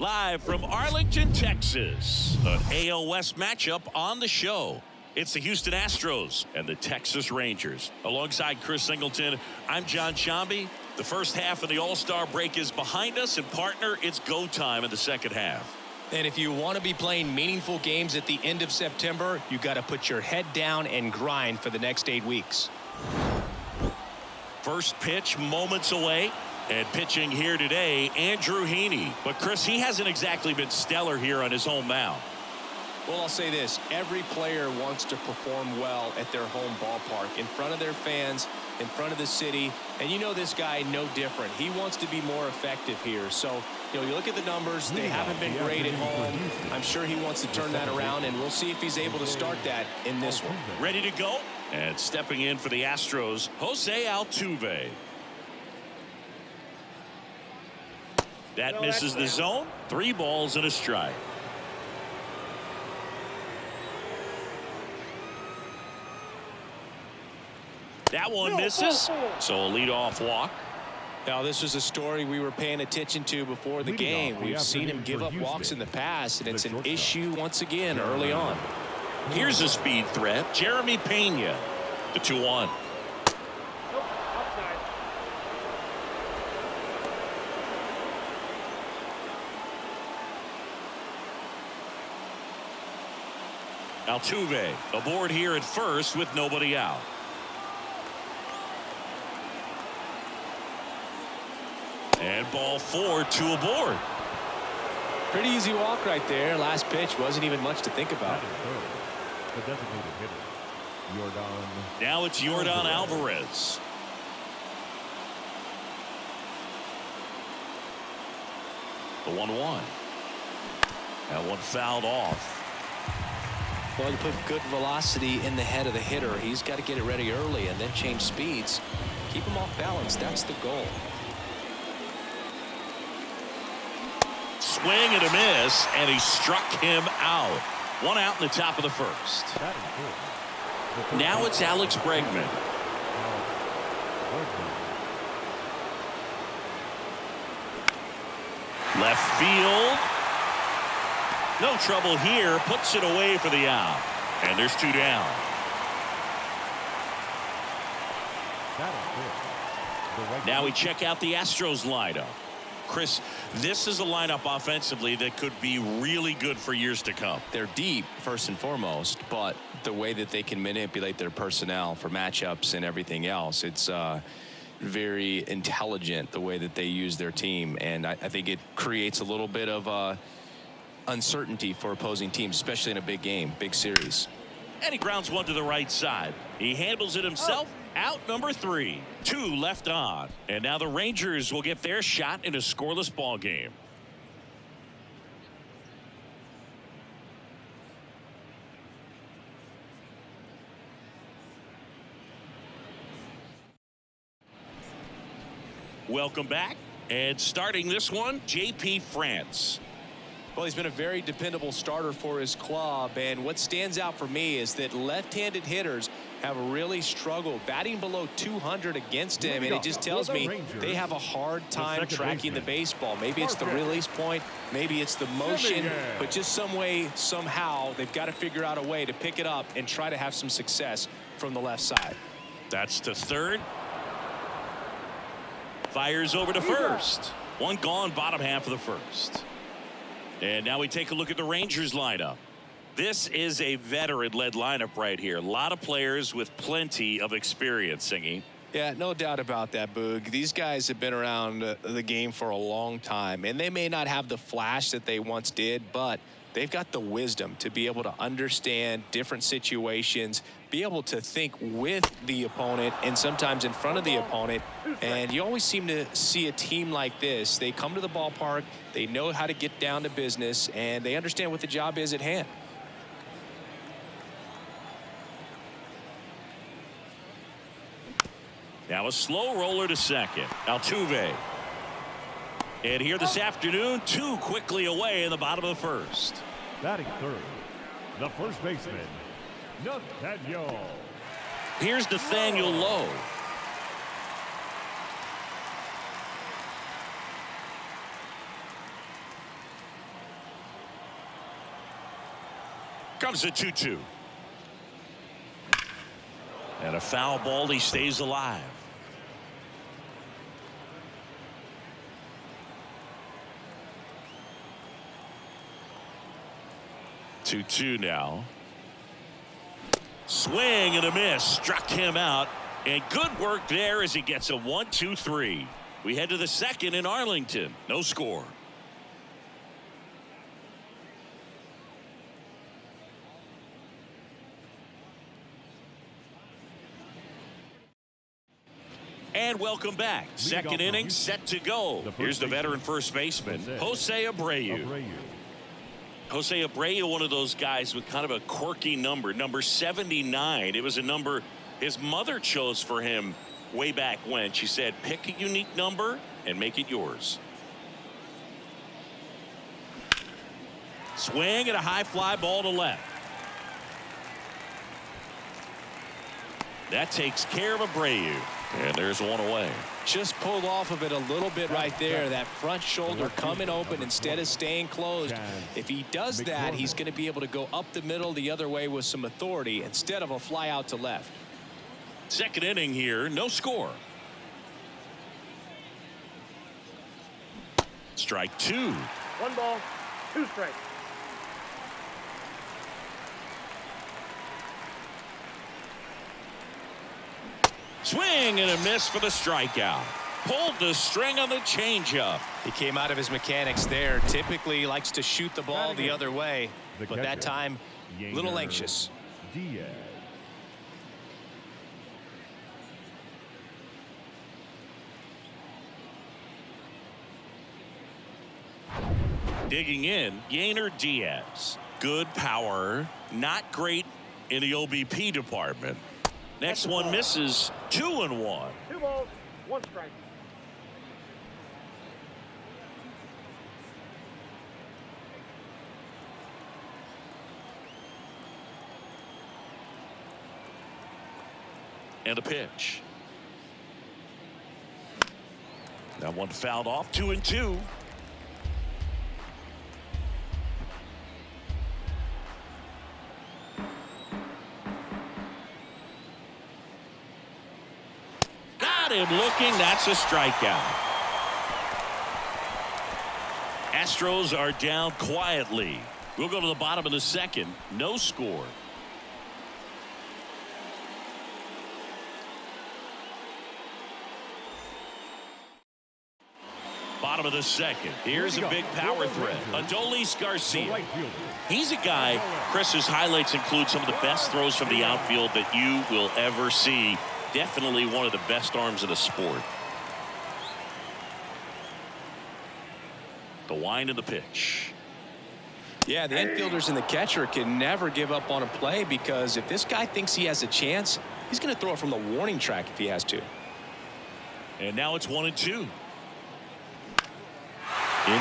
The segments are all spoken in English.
Live from Arlington, Texas, an AL West matchup on the show. It's the Houston Astros and the Texas Rangers. Alongside Chris Singleton, I'm John Shambi. The first half of the All-Star break is behind us, and partner, it's go time in the second half. And if you want to be playing meaningful games at the end of September, you got to put your head down and grind for the next 8 weeks. First pitch moments away. And pitching here today, Andrew Heaney. But Chris, he hasn't exactly been stellar here on his home mound. Well, I'll say this. Every player wants to perform well at their home ballpark, in front of their fans, in front of the city. And you know this guy no different. He wants to be more effective here. So, you look at the numbers. They haven't been great at home. I'm sure he wants to turn that around, and we'll see if he's able to start that in this one. Ready to go? And stepping in for the Astros, Jose Altuve. That misses the zone. 3 balls and a strike. That one misses. So a leadoff walk. Now, this was a story we were paying attention to before the game. We've seen him give up walks in the past, and it's an issue once again early on. Here's a speed threat. Jeremy Pena. The 2-1. Altuve aboard here at first with nobody out. And ball 4, 2 aboard. Pretty easy walk right there. Last pitch wasn't even much to think about. Now it's Yordan Alvarez. The 1-1. That one fouled off. Well, you put good velocity in the head of the hitter. He's got to get it ready early and then change speeds. Keep him off balance. That's the goal. Swing and a miss, and he struck him out. 1 out in the top of the first. Now it's Alex Bregman. Left field. No trouble here. Puts it away for the out. And there's 2 down. Now we check out the Astros lineup. Chris, this is a lineup offensively that could be really good for years to come. They're deep, first and foremost, but the way that they can manipulate their personnel for matchups and everything else, it's very intelligent the way that they use their team. And I think it creates a little bit of uncertainty for opposing teams, especially in a big game, big series. And he grounds one to the right side. He handles it himself. Out number 3. 2 left on. And now the Rangers will get their shot in a scoreless ball game. Welcome back. And starting this one, J.P. France. Well, he's been a very dependable starter for his club, and what stands out for me is that left-handed hitters have really struggled batting below 200 against him, and it just tells me they have a hard time tracking the baseball. Maybe it's the release point, maybe it's the motion, but just some way, somehow, they've got to figure out a way to pick it up and try to have some success from the left side. That's to third. Fires over to first. 1 gone, bottom half of the first. And now we take a look at the Rangers lineup. This is a veteran-led lineup right here. A lot of players with plenty of experience, Singy. Yeah, no doubt about that, Boog. These guys have been around the game for a long time, and they may not have the flash that they once did, but they've got the wisdom to be able to understand different situations, be able to think with the opponent and sometimes in front of the opponent. And you always seem to see a team like this. They come to the ballpark, they know how to get down to business, and they understand what the job is at hand. Now a slow roller to second. Altuve. And here this afternoon, 2 quickly away in the bottom of the first. Batting third, the first baseman, Nathaniel. Here's Nathaniel Lowe. Comes the 2-2. And a foul ball. He stays alive. Two now. Swing and a miss. Struck him out. And good work there as he gets a 1-2-3. We head to the second in Arlington. No score. And welcome back. Second inning set to go. Here's the veteran first baseman, Jose Abreu. Jose Abreu, one of those guys with kind of a quirky number 79. It was a number his mother chose for him way back when. She said, pick a unique number and make it yours. Swing and a high fly ball to left. That takes care of Abreu. And there's one away. Just pulled off of it a little bit right there. That front shoulder coming open instead of staying closed. If he does that, he's going to be able to go up the middle the other way with some authority instead of a fly out to left. Second inning here, no score. Strike two. 1 ball, 2 strikes. Swing and a miss for the strikeout. Pulled the string on the changeup. He came out of his mechanics there. Typically likes to shoot the ball the other way, but that time a little anxious. Diaz. Digging in, Yainer Diaz. Good power, not great in the OBP department. Next one misses. 2-1. 2 balls, 1 strike. And a pitch. That one fouled off. 2-2. Him looking. That's a strikeout. Astros are down quietly. We'll go to the bottom of the second. No score. Bottom of the second. Here's a big power threat. Adolis Garcia. He's a guy, Chris's highlights include some of the best throws from the outfield that you will ever see. Definitely one of the best arms of the sport. The wind of the pitch. Yeah, the infielders and the catcher can never give up on a play, because if this guy thinks he has a chance, he's going to throw it from the warning track if he has to. And now it's 1-2. In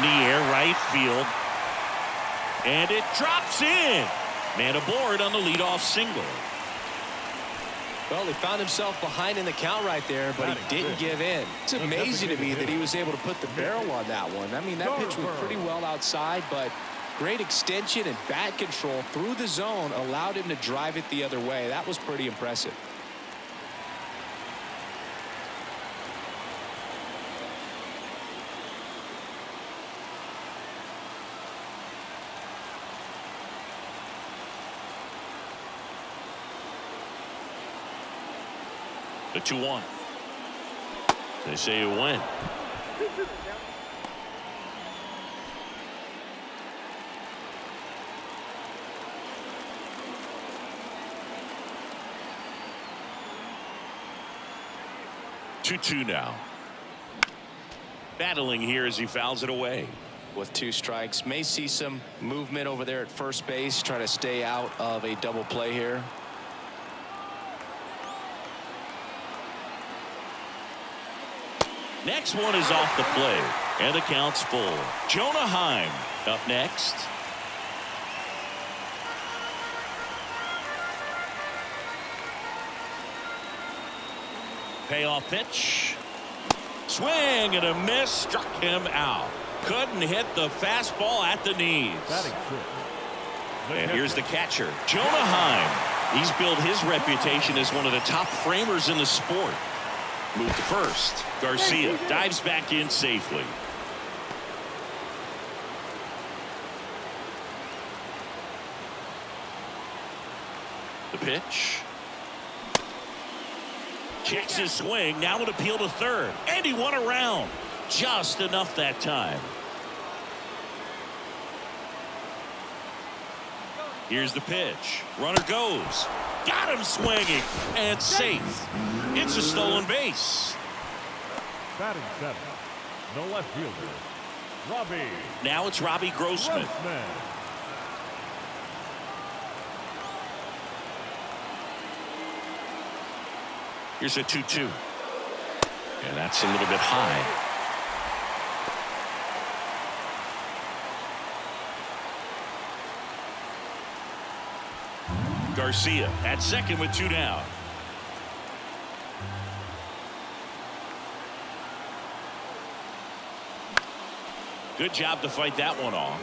the air, right field. And it drops in. Man aboard on the leadoff single. Well, he found himself behind in the count right there, but he didn't give in. It's amazing to me that he was able to put the barrel on that one. I mean, that pitch went pretty well outside, but great extension and bat control through the zone allowed him to drive it the other way. That was pretty impressive. The 2-1. They say you win. Two now. Battling here as he fouls it away. With 2 strikes, may see some movement over there at first base, trying to stay out of a double play here. Next one is off the plate, and the count's full. Jonah Heim up next. Payoff pitch. Swing and a miss. Struck him out. Couldn't hit the fastball at the knees. Batting 6. And here's the catcher, Jonah Heim. He's built his reputation as one of the top framers in the sport. Move to first. Garcia dives back in safely. The pitch. Checks his swing. Now an appeal to third. And he won around. Just enough that time. Here's the pitch. Runner goes. Got him swinging. And safe. It's a stolen base. Batting seventh, the left fielder, Robbie. Now it's Robbie Grossman. Here's a 2-2. And that's a little bit high. Garcia at second with 2 down. Good job to fight that one off.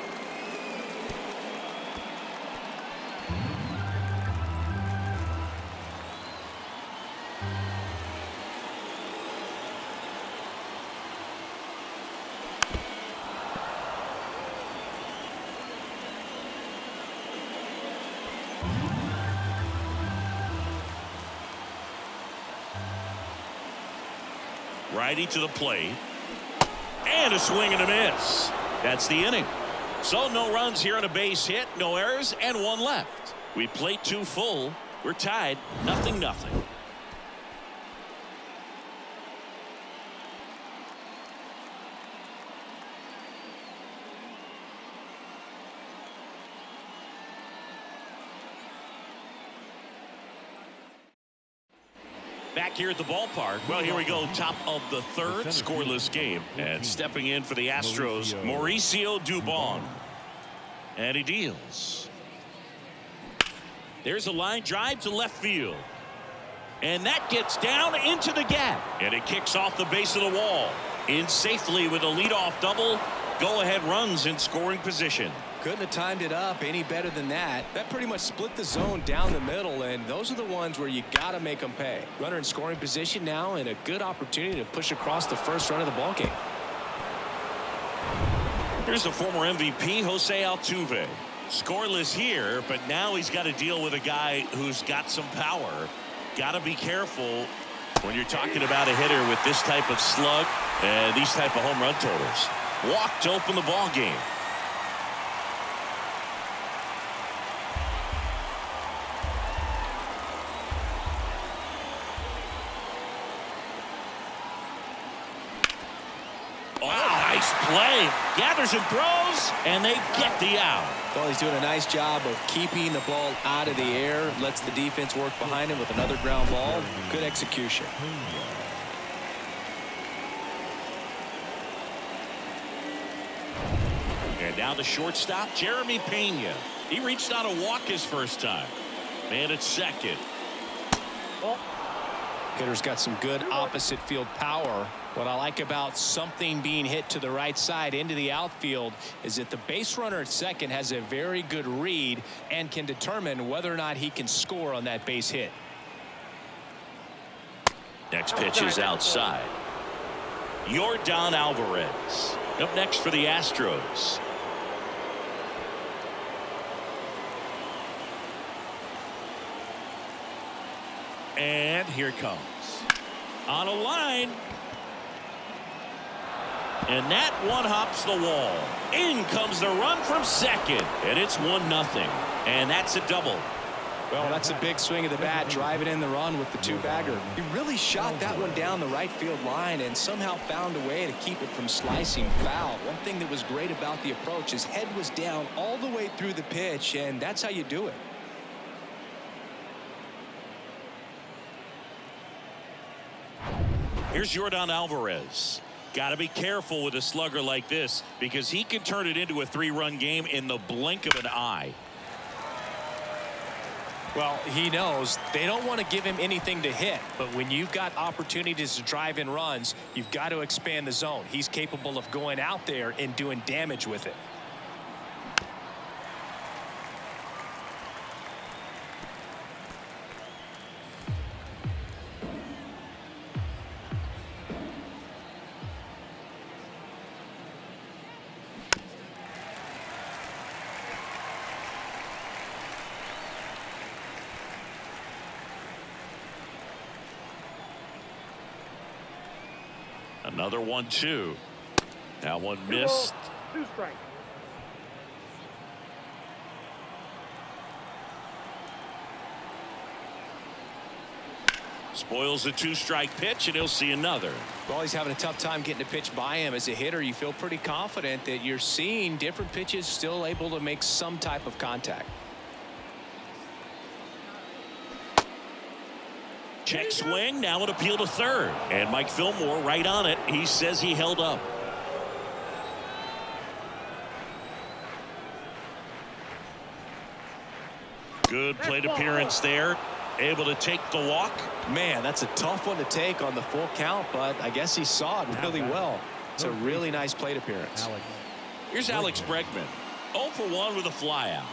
Righty to the plate. And a swing and a miss. That's the inning. So no runs here on a base hit, no errors, and 1 left. We played 2 full. We're tied, 0-0. Back here at the ballpark. Well, here we go. Top of the third, scoreless game. And stepping in for the Astros, Mauricio Dubon. And he deals. There's a line drive to left field. And that gets down into the gap. And it kicks off the base of the wall. In safely with a leadoff double. Go-ahead runs in scoring position. Couldn't have timed it up any better than that. That pretty much split the zone down the middle, and those are the ones where you got to make them pay. Runner in scoring position now, and a good opportunity to push across the first run of the ballgame. Here's the former MVP, Jose Altuve. Scoreless here, but now he's got to deal with a guy who's got some power. Got to be careful when you're talking about a hitter with this type of slug and these type of home run totals. Walk to open the ball game. Play, gathers and throws, and they get the out. Well, he's doing a nice job of keeping the ball out of the air, lets the defense work behind him with another ground ball. Good execution. And now the shortstop, Jeremy Pena. He reached out a walk his first time. Man at second. Hitter's got some good opposite field power. What I like about something being hit to the right side into the outfield is that the base runner at second has a very good read and can determine whether or not he can score on that base hit. Next pitch is outside. Yordan Alvarez up next for the Astros. And here it comes. On a line. And that one hops the wall. In comes the run from second. And it's 1-0. And that's a double. Well, that's a big swing of the bat, driving in the run with the 2-bagger. He really shot that one down the right field line and somehow found a way to keep it from slicing foul. One thing that was great about the approach, his head was down all the way through the pitch, and that's how you do it. Here's Yordan Alvarez. Got to be careful with a slugger like this because he can turn it into a 3-run game in the blink of an eye. Well, he knows they don't want to give him anything to hit, but when you've got opportunities to drive in runs, you've got to expand the zone. He's capable of going out there and doing damage with it. Another 1-2. Now one 2 missed. balls, 2 strikes. Spoils the 2-strike pitch, and he'll see another. Well, he's having a tough time getting a pitch by him. As a hitter, you feel pretty confident that you're seeing different pitches still able to make some type of contact. Check swing, now an appeal to third. And Mike Fillmore right on it. He says he held up. Good plate appearance there. Able to take the walk. Man, that's a tough one to take on the full count, but I guess he saw it really well. It's a really nice plate appearance. Here's Alex Bregman. 0 for 1 with a flyout.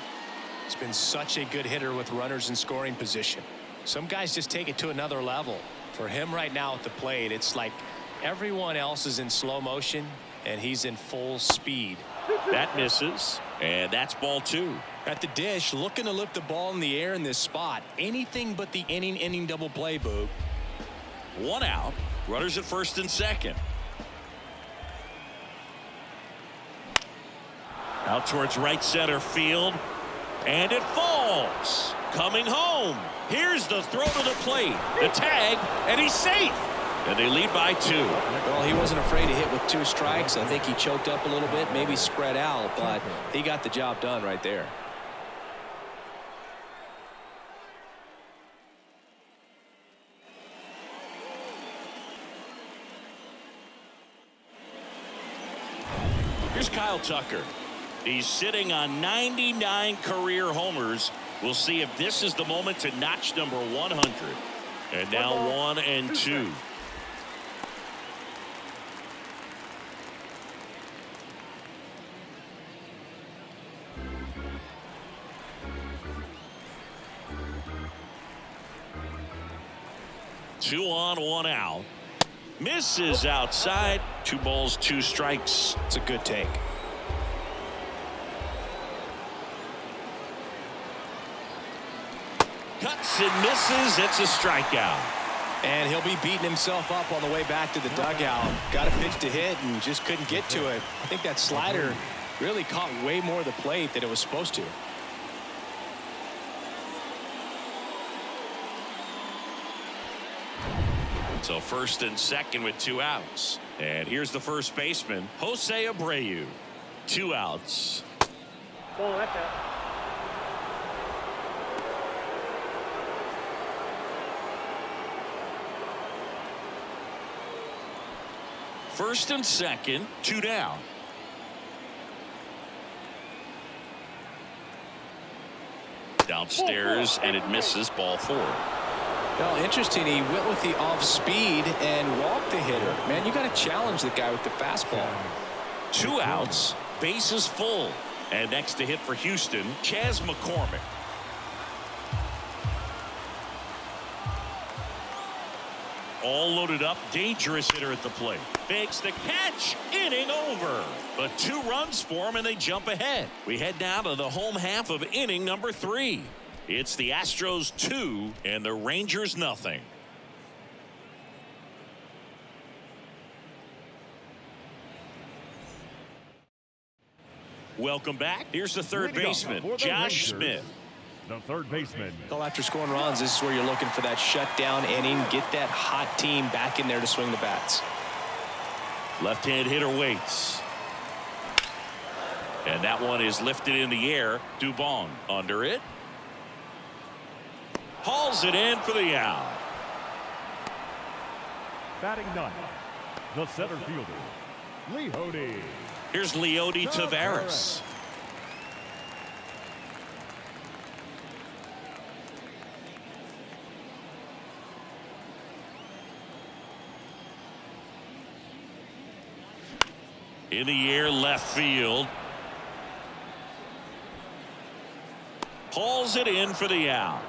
He's been such a good hitter with runners in scoring position. Some guys just take it to another level. For him right now at the plate, it's like everyone else is in slow motion and he's in full speed. That misses, and that's ball 2. At the dish, looking to lift the ball in the air in this spot. Anything but the inning double play, Boog. 1 out. Runners at first and second. Out towards right center field. And it falls. Coming home. Here's the throw to the plate. The tag, and he's safe. And they lead by 2. Well, he wasn't afraid to hit with 2 strikes. I think he choked up a little bit, maybe spread out, but he got the job done right there. Here's Kyle Tucker. He's sitting on 99 career homers. We'll see if this is the moment to notch number 100. And now 1-2. Two on, 1 out. Misses outside. 2 balls, 2 strikes. It's a good take. Cuts and misses. It's a strikeout. And he'll be beating himself up on the way back to the dugout. Got a pitch to hit and just couldn't get to it. I think that slider really caught way more of the plate than it was supposed to. So first and second with 2 outs. And here's the first baseman, Jose Abreu. 2 outs. Ball, that's out. First and second, 2 down. Downstairs, and it misses, ball 4. Well, interesting. He went with the off speed and walked the hitter. Man, you got to challenge the guy with the fastball. 2 outs, bases full. And next to hit for Houston, Chas McCormick. All loaded up, dangerous hitter at the plate. Makes the catch, inning over. But 2 runs for him, and they jump ahead. We head now to the home half of inning number 3. It's the Astros 2 and the Rangers nothing. Welcome back. Here's the third baseman, Josh Smith. The third baseman. Well, after scoring runs, this is where you're looking for that shutdown inning. Get that hot team back in there to swing the bats. Left-hand hitter waits. And that one is lifted in the air. Dubon under it. Hauls it in for the out. Batting ninth, the center fielder, Leody. Here's Leody Taveras. In the air, left field. Hauls it in for the out.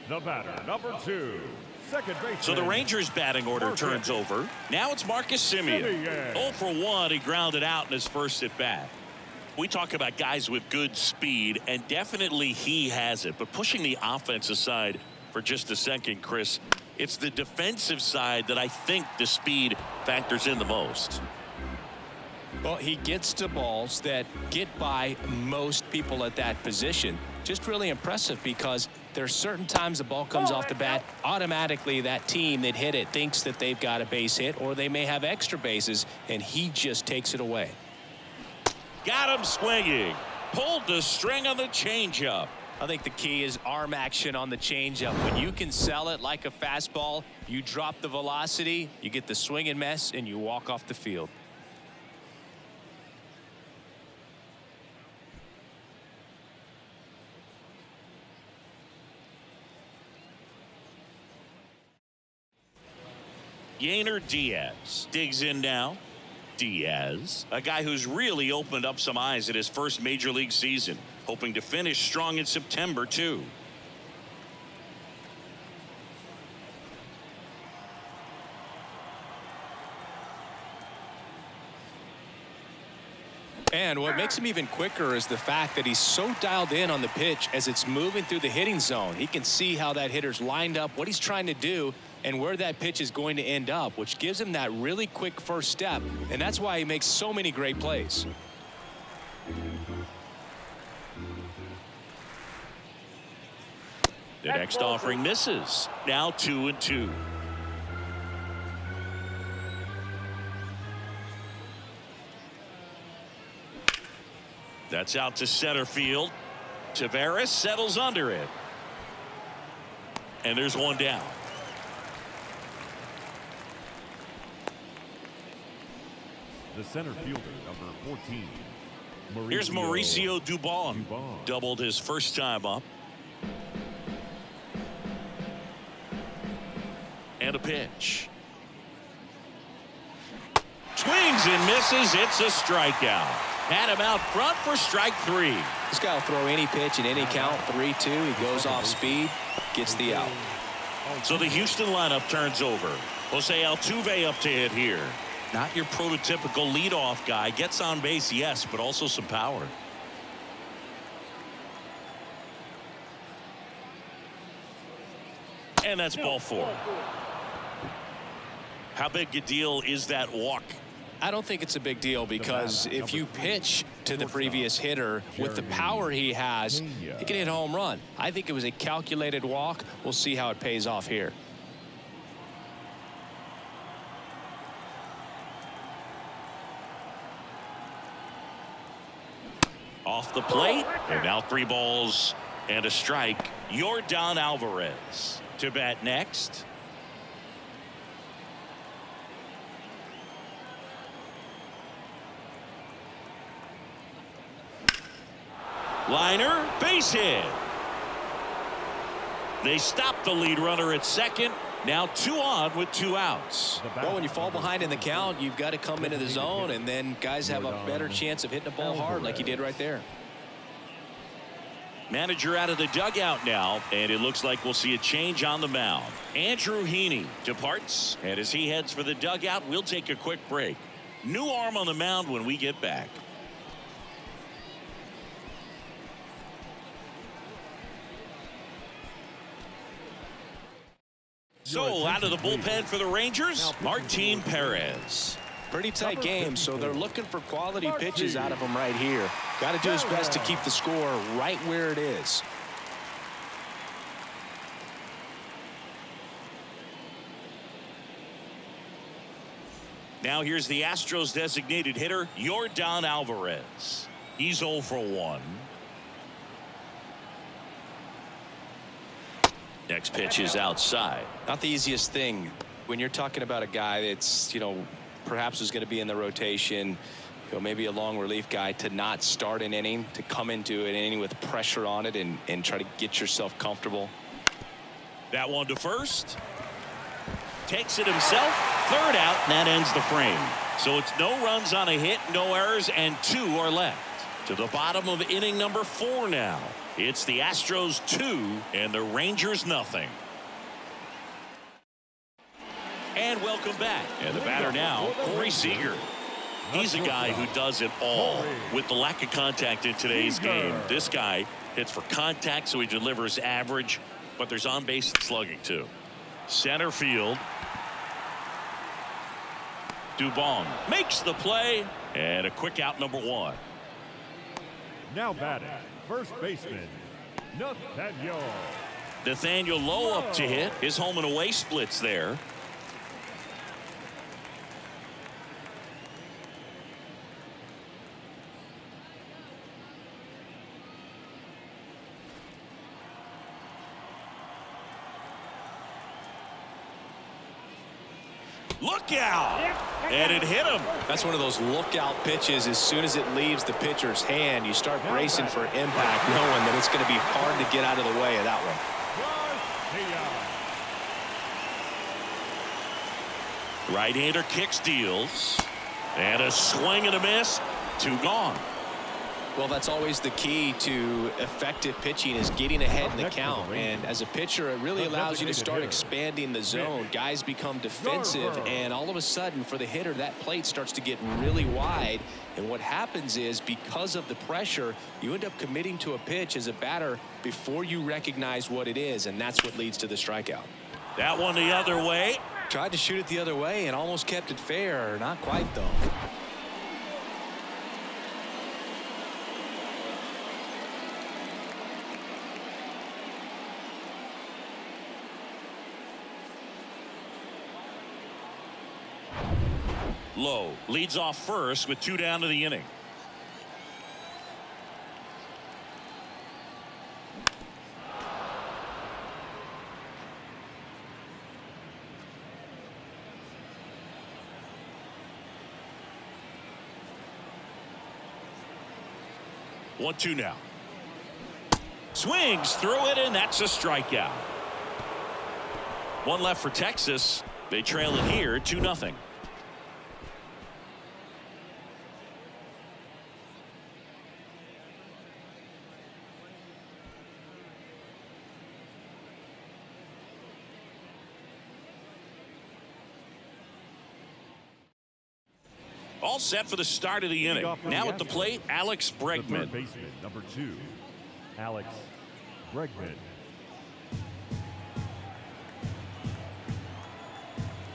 The batter, number 2, second baseman. So the Rangers batting order turns over. Now it's Marcus Semien. 0 for 1. He grounded out in his first at bat. We talk about guys with good speed, and definitely he has it. But pushing the offense aside for just a second, Chris. It's the defensive side that I think the speed factors in the most. Well, he gets to balls that get by most people at that position. Just really impressive because there's certain times the ball comes off the bat, automatically that team that hit it thinks that they've got a base hit or they may have extra bases, and he just takes it away. Got him swinging. Pulled the string on the changeup. I think the key is arm action on the changeup. When you can sell it like a fastball, you drop the velocity, you get the swing and miss, and you walk off the field. Yainer Diaz digs in now. Diaz, a guy who's really opened up some eyes at his first major league season, hoping to finish strong in September too. And what makes him even quicker is the fact that he's so dialed in on the pitch as it's moving through the hitting zone. He can see how that hitter's lined up, what he's trying to do, and where that pitch is going to end up, which gives him that really quick first step, and that's why he makes so many great plays. The next offering misses. Now 2-2. That's out to center field. Tavares settles under it. And there's one down. The center fielder, number 14. Here's Mauricio Dubon. Doubled his first time up. And a pitch. Swings and misses. It's a strikeout. Had him out front for strike 3. This guy will throw any pitch in any count. 3-2. He goes off speed, gets the out. So the Houston lineup turns over. Jose Altuve up to hit here. Not your prototypical leadoff guy. Gets on base, yes, but also some power. And that's ball 4. How big a deal is that walk? I don't think it's a big deal because if you pitch to the previous hitter with the power he has, he can hit a home run. I think it was a calculated walk. We'll see how it pays off here. Off the plate, and now 3 balls and a strike. Yordan Alvarez to bat next. Liner, base hit. They stop the lead runner at second. Now 2 on with 2 outs. Well, when you fall behind in the count, you've got to come into the zone, and then guys have a better chance of hitting the ball hard like he did right there. Manager out of the dugout now, and it looks like we'll see a change on the mound. Andrew Heaney departs, and as he heads for the dugout, we'll take a quick break. New arm on the mound when we get back. So out of the bullpen for the Rangers, Martin Perez. Pretty tight game, so they're looking for quality pitches out of him right here. Got to do his best to keep the score right where it is. Now here's the Astros designated hitter, Yordan Alvarez. He's 0 for 1. Next pitch is outside. Not the easiest thing when you're talking about a guy that's, perhaps is going to be in the rotation, maybe a long relief guy, to not start an inning, to come into an inning with pressure on it and try to get yourself comfortable. That one to first. Takes it himself. 3rd out, and that ends the frame. So it's no runs on a hit, no errors, and 2 are left. To the bottom of inning number 4 now. It's the Astros 2 and the Rangers nothing. And welcome back. And the batter now, Corey Seager. He's a guy who does it all. With the lack of contact in today's game, this guy hits for contact, so he delivers average. but there's on base and slugging too. Center field. Dubon makes the play, and a quick out, number 1. Now batting, first baseman, Nathaniel. Nathaniel Lowe up to hit. His home and away splits there. Look out! And it hit him. That's one of those lookout pitches. As soon as it leaves the pitcher's hand, you start bracing for impact, knowing that it's going to be hard to get out of the way of that one. Right-hander kicks, deals. And a swing and a miss. 2 gone. Well, that's always the key to effective pitching, is getting ahead in the count. And as a pitcher, it really allows you to start expanding the zone. Guys become defensive, and all of a sudden, for the hitter, that plate starts to get really wide. And what happens is, because of the pressure, you end up committing to a pitch as a batter before you recognize what it is, and that's what leads to the strikeout. That one the other way. Tried to shoot it the other way and almost kept it fair. Not quite, though. Lowe leads off first with 2 down to the inning. One, 2 now. Swings through it, and that's a strikeout. 1 left for Texas. They trail it here 2-0. All set for the start of the inning. Now at the plate, Alex Bregman. Third baseman, number 2, Alex Bregman.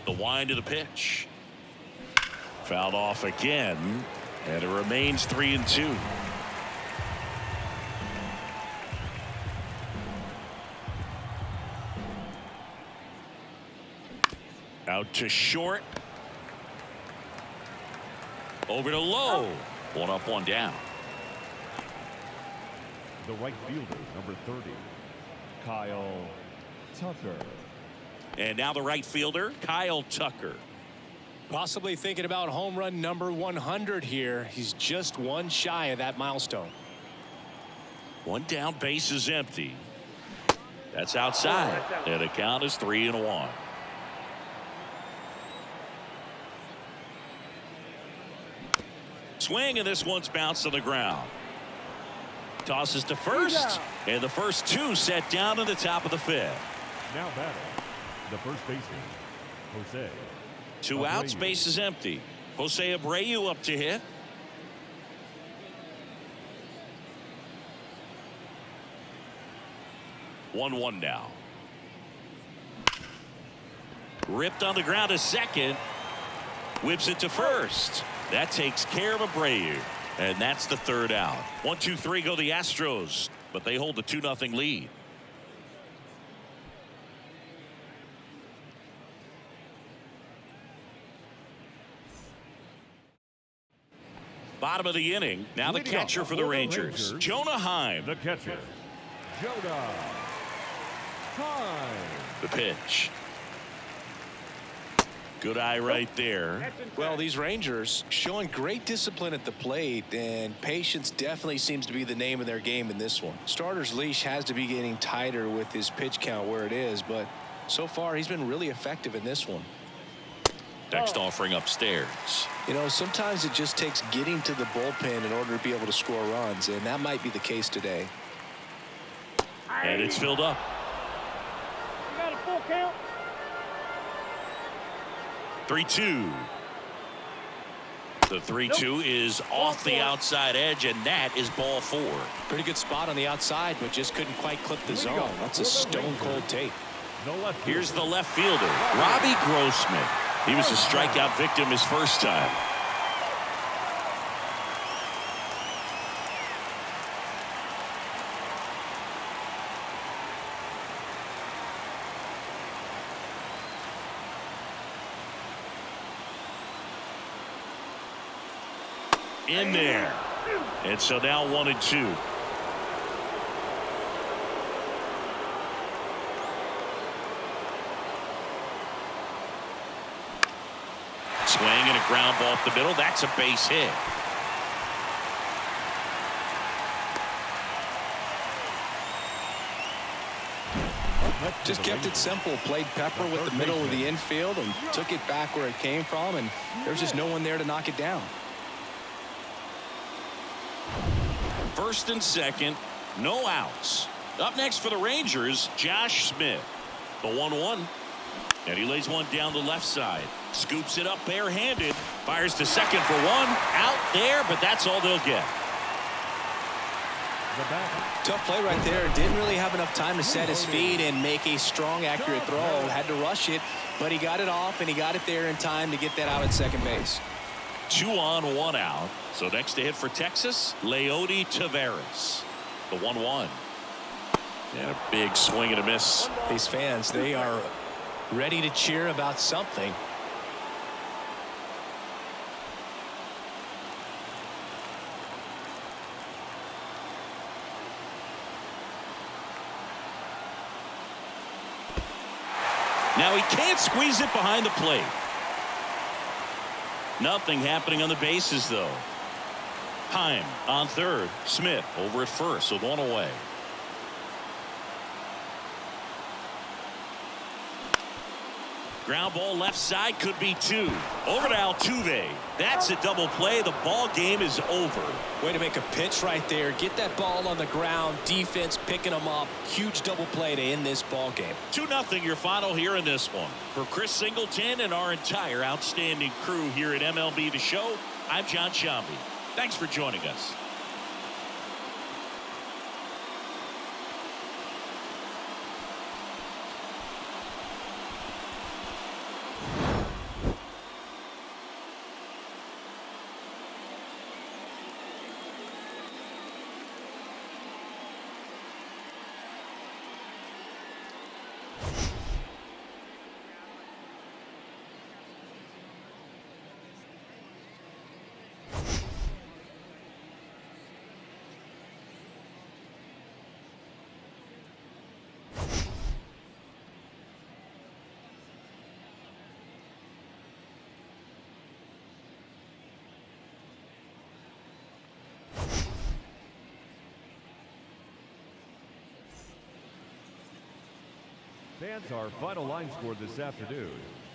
The wind of the pitch. Fouled off again, and it remains 3-2. Out to short. Over to Lowe. 1 up, 1 down. The right fielder, number 30, Kyle Tucker. And now the right fielder, Kyle Tucker. Possibly thinking about home run number 100 here. He's just 1 shy of that milestone. 1 down, base is empty. That's outside. And the count is 3-1. Swing, and this one's bounced to the ground. Tosses to first, and the first 2 set down to the top of the 5th. Now batting, the first baseman, Jose. 2 outs, base is empty. Jose Abreu up to hit. One now. Ripped on the ground to second. Whips it to first. That takes care of Abreu. And that's the 3rd out. 1, 2, 3 go the Astros, but they hold the 2-0 lead. Bottom of the inning. Now the catcher for the Rangers, Jonah Heim. The catcher, Jonah Heim. The pitch. Good eye right there. Well, these Rangers showing great discipline at the plate, and patience definitely seems to be the name of their game in this one. Starter's leash has to be getting tighter with his pitch count where it is, but so far he's been really effective in this one. Next offering upstairs. You know, sometimes it just takes getting to the bullpen in order to be able to score runs, and that might be the case today. And it's filled up. You got a full count. 3-2. The 3-2 is off the outside edge, and that is ball 4. Pretty good spot on the outside, but just couldn't quite clip the zone. That's a stone-cold take. Here's the left fielder, Robbie Grossman. He was a strikeout victim his first time. In there. And so now 1-2. Swing and a ground ball up the middle. That's a base hit. Just kept it simple. Played pepper with the middle of the infield and took it back where it came from, and there's just no one there to knock it down. First and second, no outs. Up next for the Rangers, Josh Smith. The 1-1. And he lays one down the left side. Scoops it up barehanded. Fires to second for one. Out there, but that's all they'll get. Tough play right there. Didn't really have enough time to set his feet and make a strong, accurate throw. Had to rush it, but he got it off, and he got it there in time to get that out at second base. 2 on, 1 out. So next to hit for Texas, Leody Taveras. The 1-1. And a big swing and a miss. These fans, they are ready to cheer about something. Now he can't squeeze it behind the plate. Nothing happening on the bases, though. Heim on third. Smith over at first with one away. Ground ball left side, could be 2. Over to Altuve. That's a double play. The ball game is over. Way to make a pitch right there. Get that ball on the ground. Defense picking them up. Huge double play to end this ball game. 2-0 your final here in this one. For Chris Singleton and our entire outstanding crew here at MLB The Show, I'm John Shambi. Thanks for joining us. Fans, our final line score this afternoon.